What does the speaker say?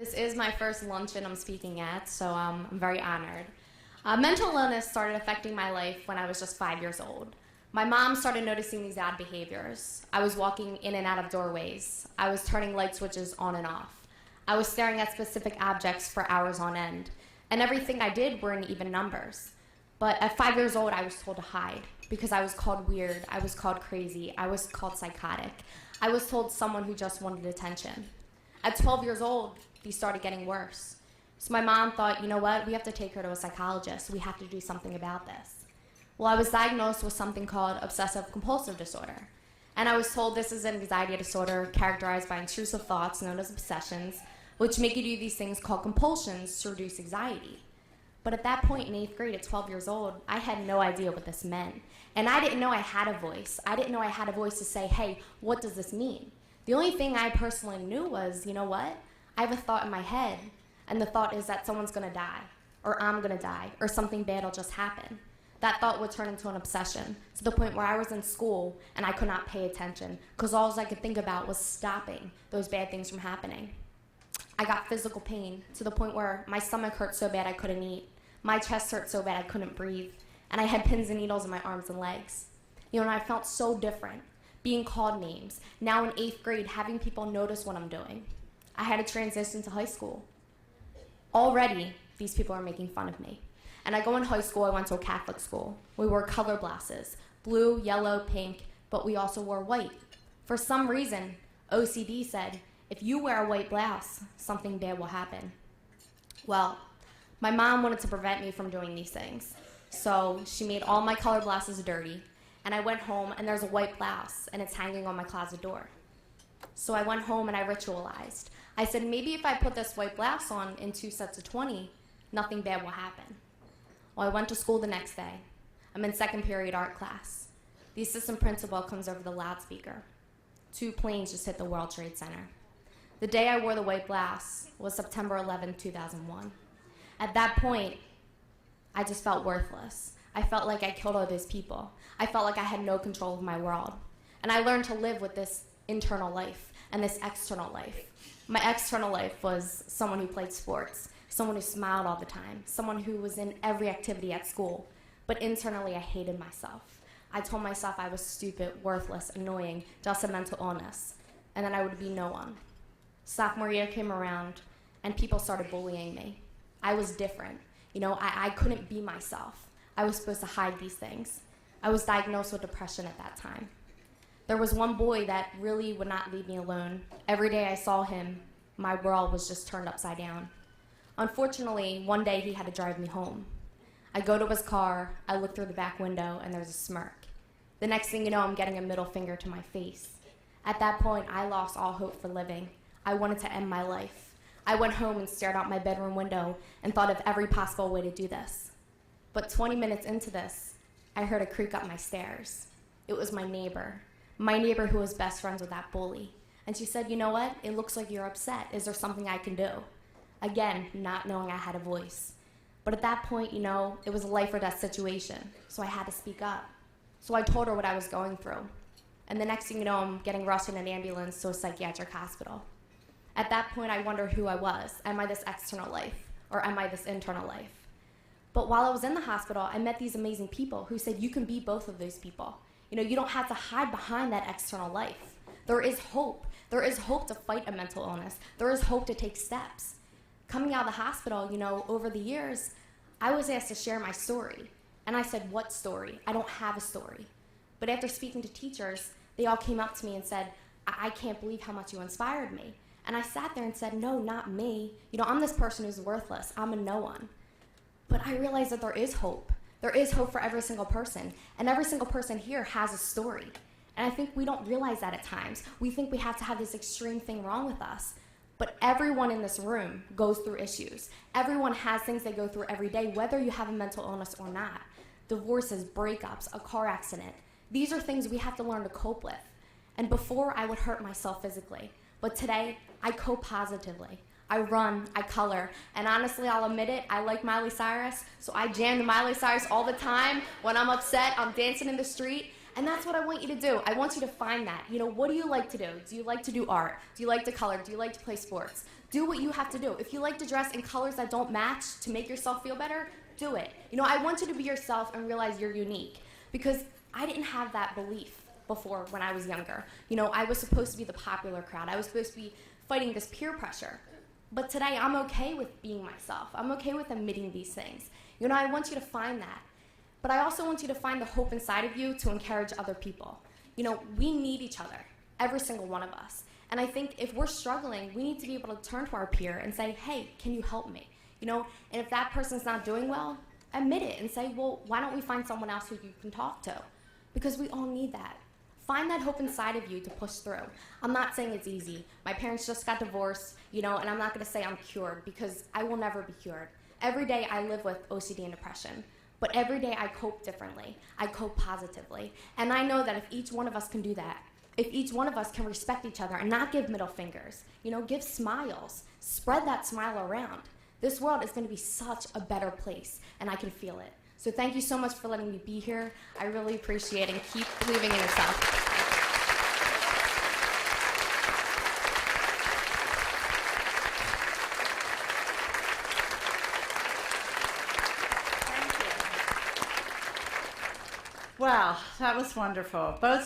This is my first luncheon I'm speaking at, so I'm very honored. Mental illness started affecting my life when I was just 5 years old. My mom started noticing these odd behaviors. I was walking in and out of doorways. I was turning light switches on and off. I was staring at specific objects for hours on end. And everything I did were in even numbers. But at 5 years old, I was told to hide because I was called weird, I was called crazy, I was called psychotic. I was told someone who just wanted attention. At 12 years old, these started getting worse. So my mom thought, you know what, we have to take her to a psychologist. We have to do something about this. Well, I was diagnosed with something called obsessive compulsive disorder. And I was told this is an anxiety disorder characterized by intrusive thoughts known as obsessions, which make you do these things called compulsions to reduce anxiety. But at that point in 8th grade, at 12 years old, I had no idea what this meant. And I didn't know I had a voice. I didn't know I had a voice to say, hey, what does this mean? The only thing I personally knew was, you know what? I have a thought in my head, and the thought is that someone's gonna die, or I'm gonna die, or something bad will just happen. That thought would turn into an obsession, to the point where I was in school and I could not pay attention, because all I could think about was stopping those bad things from happening. I got physical pain, to the point where my stomach hurt so bad I couldn't eat, my chest hurt so bad I couldn't breathe, and I had pins and needles in my arms and legs. And I felt so different, being called names, now in 8th grade, having people notice what I'm doing. I had to transition to high school. Already, these people are making fun of me. And I go in high school, I went to a Catholic school. We wore color blouses, blue, yellow, pink, but we also wore white. For some reason, OCD said, if you wear a white blouse, something bad will happen. Well, my mom wanted to prevent me from doing these things. So she made all my color blouses dirty, and I went home and there's a white blouse and it's hanging on my closet door. So I went home and I ritualized. I said, maybe if I put this white blouse on in 2 sets of 20, nothing bad will happen. Well, I went to school the next day. I'm in second period art class. The assistant principal comes over the loudspeaker. 2 planes just hit the World Trade Center. The day I wore the white blouse was September 11, 2001. At that point, I just felt worthless. I felt like I killed all those people. I felt like I had no control of my world. And I learned to live with this internal life and this external life. My external life was someone who played sports, someone who smiled all the time, someone who was in every activity at school. But internally, I hated myself. I told myself I was stupid, worthless, annoying, just a mental illness, and then I would be no one. Sophomore year came around, and people started bullying me. I was different. I couldn't be myself. I was supposed to hide these things. I was diagnosed with depression at that time. There was one boy that really would not leave me alone. Every day I saw him, my world was just turned upside down. Unfortunately, one day he had to drive me home. I go to his car, I look through the back window, and there's a smirk. The next thing you know, I'm getting a middle finger to my face. At that point, I lost all hope for living. I wanted to end my life. I went home and stared out my bedroom window and thought of every possible way to do this. But 20 minutes into this, I heard a creak up my stairs. It was my neighbor who was best friends with that bully. And she said, you know what? It looks like you're upset. Is there something I can do? Again, not knowing I had a voice. But at that point, it was a life or death situation. So I had to speak up. So I told her what I was going through. And the next thing you know, I'm getting rushed in an ambulance to a psychiatric hospital. At that point, I wondered who I was. Am I this external life? Or am I this internal life? But while I was in the hospital, I met these amazing people who said you can be both of those people. You don't have to hide behind that external life. There is hope. There is hope to fight a mental illness. There is hope to take steps. Coming out of the hospital, over the years, I was asked to share my story. And I said, what story? I don't have a story. But after speaking to teachers, they all came up to me and said, I can't believe how much you inspired me. And I sat there and said, no, not me. I'm this person who's worthless. I'm a no one. But I realized that there is hope. There is hope for every single person. And every single person here has a story. And I think we don't realize that at times. We think we have to have this extreme thing wrong with us. But everyone in this room goes through issues. Everyone has things they go through every day, whether you have a mental illness or not. Divorces, breakups, a car accident. These are things we have to learn to cope with. And before, I would hurt myself physically. But today, I cope positively. I run, I color, and honestly, I'll admit it, I like Miley Cyrus, so I jam to Miley Cyrus all the time. When I'm upset, I'm dancing in the street, And that's what I want you to do. I want you to find that. What do you like to do? Do you like to do art? Do you like to color? Do you like to play sports? Do what you have to do. If you like to dress in colors that don't match to make yourself feel better, do it. I want you to be yourself and realize you're unique, because I didn't have that belief before when I was younger. I was supposed to be the popular crowd. I was supposed to be fighting this peer pressure. But today, I'm okay with being myself. I'm okay with admitting these things. I want you to find that. But I also want you to find the hope inside of you to encourage other people. We need each other, every single one of us. And I think if we're struggling, we need to be able to turn to our peer and say, hey, can you help me? And if that person's not doing well, admit it and say, well, why don't we find someone else who you can talk to? Because we all need that. Find that hope inside of you to push through. I'm not saying it's easy. My parents just got divorced, and I'm not going to say I'm cured, because I will never be cured. Every day I live with OCD and depression. But every day I cope differently. I cope positively. And I know that if each one of us can do that, if each one of us can respect each other and not give middle fingers, give smiles, spread that smile around, this world is going to be such a better place, and I can feel it. So thank you so much for letting me be here. I really appreciate it, and keep believing in yourself. Wow, that was wonderful. Both